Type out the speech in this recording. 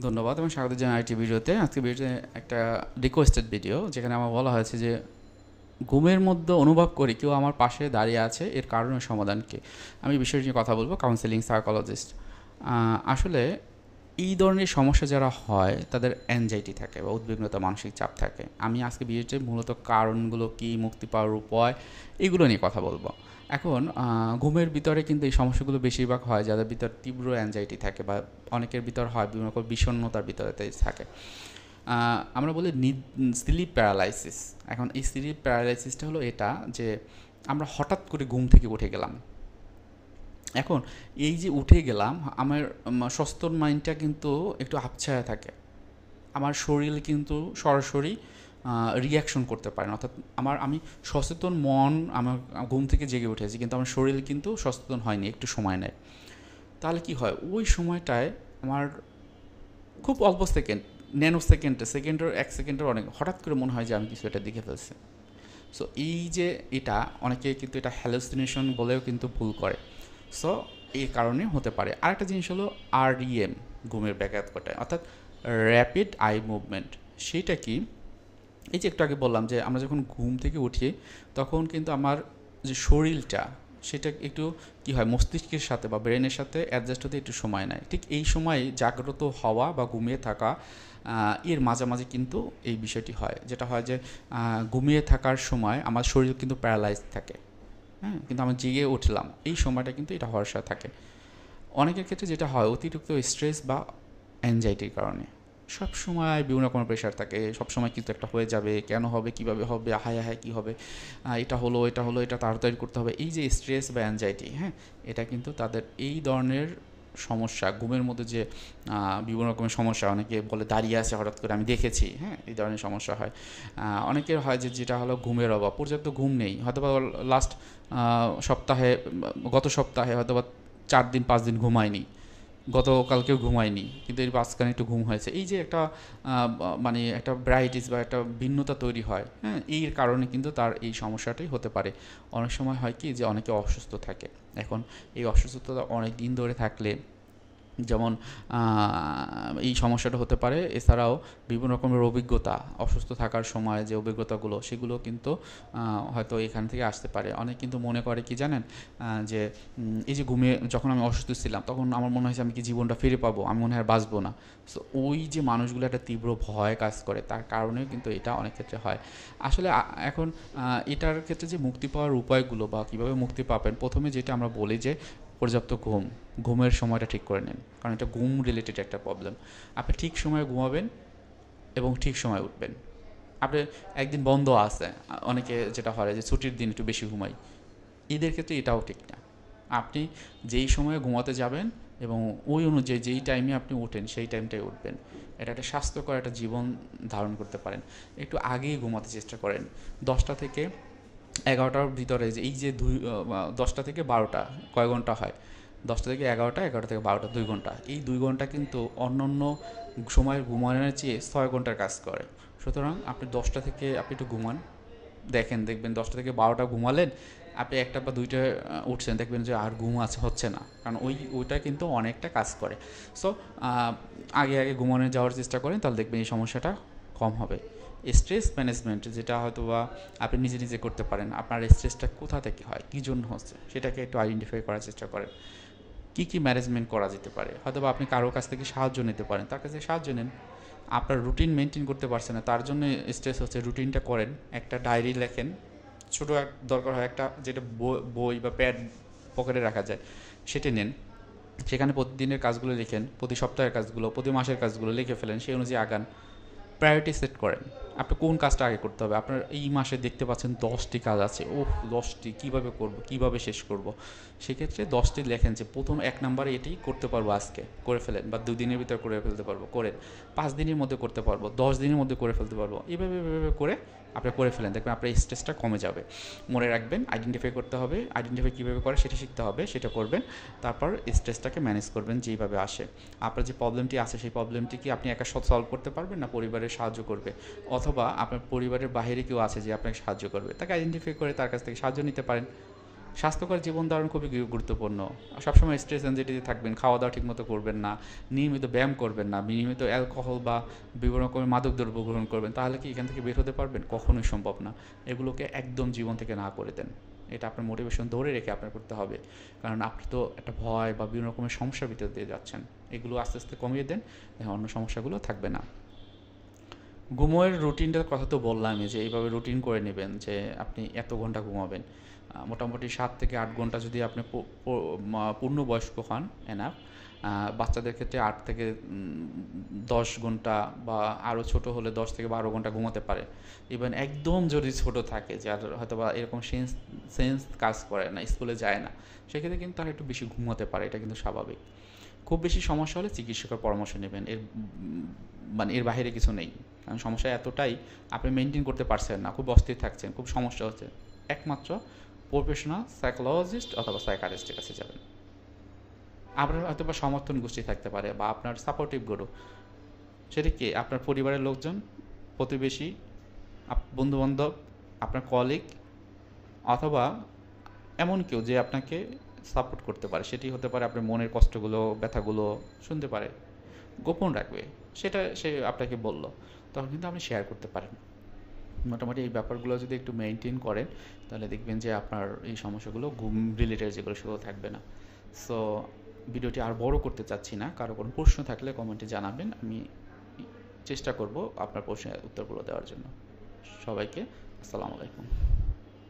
ধন্যবাদ এবং স্বাগত জানাই আইটি ভিডিওতে। আজকে ভিডিওতে একটা রিকোয়েস্টেড ভিডিও, যেখানে আমার বলা হয়েছে যে ঘুমের মধ্যে অনুভব করি কেউ আমার পাশে দাঁড়িয়ে আছে, এর কারণের সমাধান কি। আমি এই বিষয়টি নিয়ে কথা বলবো, কাউন্সেলিং সাইকোলজিস্ট। আসলে এই ধরনের সমস্যা যারা হয় তাদের অ্যাংজাইটি থাকে বা উদ্বিগ্নতা, মানসিক চাপ থাকে। আমি আজকে ভিডিওতে মূলত কারণগুলো কি, মুক্তি পাওয়ার উপায়, এগুলো নিয়ে কথা বলবো। এখন ঘুমের ভিতরে কিন্তু এই সমস্যাগুলো বেশিরভাগ হয় যাদের ভিতর তীব্র অ্যাংজাইটি থাকে, বা অনেকের ভিতর হয় বিভিন্ন রকম বিষণ্ণতার ভিতরে থাকে। আমরা বলি স্লিপ প্যারালাইসিস। এখন এই স্লিপ প্যারালাইসিসটা হলো এটা যে আমরা হঠাৎ করে ঘুম থেকে উঠে গেলাম। এখন এই যে উঠে গেলাম, আমার সস্তর মাইন্ডটা কিন্তু একটু আবছায়া থাকে। আমার শরীর কিন্তু সরাসরি রিয়াকশন করতে পারে না, অর্থাৎ আমি সচেতন মন আমার ঘুম থেকে জেগে উঠেছি, কিন্তু আমার শরীর কিন্তু সচেতন হয়নি, একটু সময় নেয়। তাহলে কি হয়, ওই সময়টায় আমার খুব অল্প সেকেন্ড, ন্যানো সেকেন্ডে, সেকেন্ডের 1 সেকেন্ডের অনেক, হঠাৎ করে মনে হয় যে আমি কিছু এটা দেখে ফেলছি। সো এই যে এটা, অনেকে কিন্তু এটা হ্যালুসিনেশন বলেও কিন্তু ভুল করে। সো এই কারণে হতে পারে। আরেকটা জিনিস হলো REM, ঘুমের ব্যাঘাত ঘটায়, অর্থাৎ র্যাপিড আই মুভমেন্ট। সেইটা কি, এই যে একটু আগে বললাম যে আমরা যখন ঘুম থেকে উঠি তখন কিন্তু আমার যে শরীরটা, সেটা একটু কি হয়, মস্তিষ্কের সাথে বা ব্রেনের সাথে অ্যাডজাস্ট হতে একটু সময় নেয়। ঠিক এই সময় জাগ্রত হওয়া বা ঘুমিয়ে থাকা, এর মাঝামাঝি কিন্তু এই বিষয়টি হয়। যেটা হয় যে ঘুমিয়ে থাকার সময় আমার শরীর কিন্তু প্যারালাইজ থাকে, হ্যাঁ, কিন্তু আমি জেগে উঠলাম, এই সময়টা কিন্তু এটা হওয়ার সাথে থাকে। অনেকের ক্ষেত্রে যেটা হয়, অতিরিক্ত স্ট্রেস বা অ্যাংজাইটির কারণে সব সময় বিভিন্ন রকমের প্রেশার থাকে, সব সময় কিছু একটা হয়ে যাবে, কেন হবে, কিভাবে হবে, হায় হায় কী হবে, এটা হলো, এটা হলো, এটা তাড়াতাড়ি করতে হবে। এই যে স্ট্রেস বা অ্যাংজাইটি, হ্যাঁ, এটা কিন্তু তাদের এই ধরনের সমস্যা, ঘুমের মধ্যে যে বিভিন্ন রকমের সমস্যা, অনেকে বলে দাঁড়িয়ে আছে হঠাৎ করে, আমি দেখেছি, হ্যাঁ, এই ধরনের সমস্যা হয়। অনেকের হয় যে যেটা হলো ঘুমের অভাব, পর্যাপ্ত ঘুম নেই, হয়তো বা লাস্ট সপ্তাহে, গত সপ্তাহে হয়তো বা 4 দিন 5 দিন ঘুমায়নি, গতকালকেও ঘুমায়নি, কিন্তু এর মাঝখানে একটু ঘুম হয়েছে। এই যে একটা মানে একটা ব্রাইটিস বা একটা ভিন্নতা তৈরি হয়, হ্যাঁ, এর কারণে কিন্তু তার এই সমস্যাটাই হতে পারে। অনেক সময় হয় কি যে অনেকে অসুস্থ থাকে। এখন এই অসুস্থতা অনেক দিন ধরে থাকলে, যেমন এই সমস্যাটা হতে পারে। এছাড়াও বিভিন্ন রকমের অভিজ্ঞতা, অসুস্থ থাকার সময় যে অভিজ্ঞতাগুলো, সেগুলো কিন্তু হয়তো এখান থেকে আসতে পারে। অনেক কিন্তু মনে করে কি জানেন, যে এই যে ঘুমিয়ে যখন আমি অসুস্থ ছিলাম তখন আমার মনে হয়েছে আমি কি জীবনটা ফিরে পাবো, আমি মনে হয় আর বাঁচবো না। সো ওই যে মানুষগুলো একটা তীব্র ভয় কাজ করে, তার কারণেও কিন্তু এটা অনেক ক্ষেত্রে হয়। আসলে এখন এটার ক্ষেত্রে যে মুক্তি পাওয়ার উপায়গুলো বা কীভাবে মুক্তি পাবেন, প্রথমে যেটা আমরা বলি যে পর্যাপ্ত ঘুমের সময়টা ঠিক করে নিন, কারণ এটা ঘুম রিলেটেড একটা প্রবলেম। আপনি ঠিক সময়ে ঘুমাবেন এবং ঠিক সময়ে উঠবেন। আপনি একদিন বন্ধ আছে, অনেকে যেটা হয় যে ছুটির দিন একটু বেশি ঘুমাই, ঈদের ক্ষেত্রে এটাও ঠিক না। আপনি যেই সময়ে ঘুমাতে যাবেন এবং ওই অনুযায়ী যেই টাইমে আপনি ওঠেন সেই টাইমটাই উঠবেন। এটা একটা স্বাস্থ্যকর একটা জীবন ধারণ করতে পারেন। একটু আগেই ঘুমাতে চেষ্টা করেন, 10টা থেকে 11টার ভিতরে। যে এই যে 10টা থেকে 12টা কয় ঘন্টা হয়, 10টা থেকে 11টা, 11টা থেকে 12টা, 2 ঘন্টা। এই 2 ঘন্টা কিন্তু অন্য অন্য সময়ের ঘুমানোর চেয়ে 6 ঘন্টার কাজ করে। সুতরাং আপনি 10টা থেকে আপনি একটু ঘুমান, দেখবেন 10টা থেকে 12টা ঘুমালেন, আপনি একটা বা দুইটা উঠছেন, দেখবেন যে আর ঘুম আছে হচ্ছে না, কারণ ওইটা কিন্তু অনেকটা কাজ করে। সো আগে আগে ঘুমানো যাওয়ার চেষ্টা করেন, তাহলে দেখবেন এই সমস্যাটা কম হবে। স্ট্রেস ম্যানেজমেন্ট যেটা হয়তো বা আপনি নিজে নিজে করতে পারেন, আপনার স্ট্রেসটা কোথা থেকে হয়, কী জন্য হচ্ছে, সেটাকে একটু আইডেন্টিফাই করার চেষ্টা করেন। কী কী ম্যানেজমেন্ট করা যেতে পারে, হয়তো বা আপনি কারোর কাছ থেকে সাহায্য নিতে পারেন, তার কাছে সাহায্য নেন। আপনার রুটিন মেনটেন করতে পারছেন না, তার জন্য স্ট্রেস হচ্ছে, রুটিনটা করেন, একটা ডায়েরি লেখেন, ছোটো দরকার হয় একটা, যেটা বই বা প্যাড পকেটে রাখা যায়, সেটা নেন। সেখানে প্রতিদিনের কাজগুলো লিখেন, প্রতি সপ্তাহের কাজগুলো, প্রতি মাসের কাজগুলো লিখে ফেলেন, সেই অনুযায়ী আগান। প্রায়োরিটি সেট করেন, আপনি কোন কাজটা আগে করতে হবে। আপনার এই মাসে দেখতে পাচ্ছেন 10টি কাজ আছে, ওহ 10টি কীভাবে করব, কীভাবে শেষ করব। সেক্ষেত্রে 10টি লেখেন যে প্রথম 1 নম্বরে এটি করতে পারবো, আজকে করে ফেলেন, বা 2 দিনের ভিতরে করে ফেলতে পারবো, করেন। 5 দিনের মধ্যে করতে পারবো, 10 দিনের মধ্যে করে ফেলতে পারবো, এভাবে এভাবে করে আপনি করে ফেলেন, দেখবেন আপনার স্ট্রেসটা কমে যাবে। মনে রাখবেন, আইডেন্টিফাই করতে হবে, আইডেন্টিফাই কীভাবে করে সেটা শিখতে হবে, সেটা করবেন। তারপর স্ট্রেসটাকে ম্যানেজ করবেন যেইভাবে আসে। আপনার যে প্রবলেমটি আছে সেই প্রবলেমটি কি আপনি একা সলভ করতে পারবেন, না পরিবারের সাহায্য করবে, অথবা আপনার পরিবারের বাইরে কেউ আছে যে আপনাকে সাহায্য করবে, তাকে আইডেন্টিফাই করে তার কাছ থেকে সাহায্য নিতে পারেন। স্বাস্থ্যকর জীবন ধারণ খুবই গুরুত্বপূর্ণ। সবসময় স্ট্রেস এনজাইটিতে থাকবেন, খাওয়া দাওয়া ঠিকমতো করবেন না, নিয়মিত ব্যায়াম করবেন না, নিয়মিত অ্যালকোহল বা বিভিন্ন রকমের মাদক দ্রব্য গ্রহণ করবেন, তাহলে কি এখান থেকে বের হতে পারবেন? কখনোই সম্ভব না। এগুলোকে একদম জীবন থেকে না করে দেন। এটা আপনার মোটিভেশন ধরে রেখে আপনার করতে হবে, কারণ আপনি তো একটা ভয় বা বিভিন্ন রকমের সমস্যার ভিতর দিয়ে যাচ্ছেন। এগুলো আস্তে আস্তে কমিয়ে দেন, অন্য সমস্যাগুলো থাকবে না। ঘুমের রুটিনটার কথা তো বললামই, যে এইভাবে রুটিন করে নেবেন যে আপনি এত ঘন্টা ঘুমাবেন। মোটামুটি 7 থেকে 8 ঘন্টা যদি আপনি পূর্ণবয়স্ক হন, এনাফ। বাচ্চাদের ক্ষেত্রে 8 থেকে 10 ঘন্টা, বা আরও ছোট হলে 10 থেকে 12 ঘন্টা ঘুমাতে পারে। ইভেন একদম যদি ছোট থাকে, যার হয়তো বা এরকম সেন্স কাজ করে না, স্কুলে যায় না, সেক্ষেত্রে কিন্তু তারা একটু বেশি ঘুমাতে পারে, এটা কিন্তু স্বাভাবিক। খুব বেশি সমস্যা হলে চিকিৎসকের পরামর্শ নেবেন, মানে এর বাইরে কিছু নেই। কারণ সমস্যা এতটাই, আপনি মেনটেন করতে পারছেন না, খুব অস্থির থাকছেন, খুব সমস্যা হচ্ছে, একমাত্র প্রফেশনাল সাইকোলজিস্ট অথবা সাইকাটিস্টের কাছে যাবেন। আপনার হয়তো বা সমর্থন গোষ্ঠী থাকতে পারে, বা আপনার সাপোর্টিভ গ্রুপ, সেটা কি আপনার পরিবারের লোকজন, প্রতিবেশী, বন্ধুবান্ধব, আপনার কলিগ, অথবা এমন কেউ যে আপনাকে সাপোর্ট করতে পারে। সেটি হতে পারে আপনার মনের কষ্টগুলো, ব্যথাগুলো শুনতে পারে, গোপন রাখবে, সেটা সে আপনাকে বলল, তখন কিন্তু আপনি শেয়ার করতে পারেন। মোটামুটি এই ব্যাপারগুলো যদি একটু মেনটেন করেন, তাহলে দেখবেন যে আপনার এই সমস্যাগুলো, ঘুম রিলেটেড যেগুলো, সেগুলো থাকবে না। সো ভিডিওটি আর বড় করতে চাচ্ছি না, কারো কোনো প্রশ্ন থাকলে কমেন্টে জানাবেন, আমি চেষ্টা করব আপনার প্রশ্নের উত্তরগুলো দেওয়ার জন্য। সবাইকে আসসালামু আলাইকুম।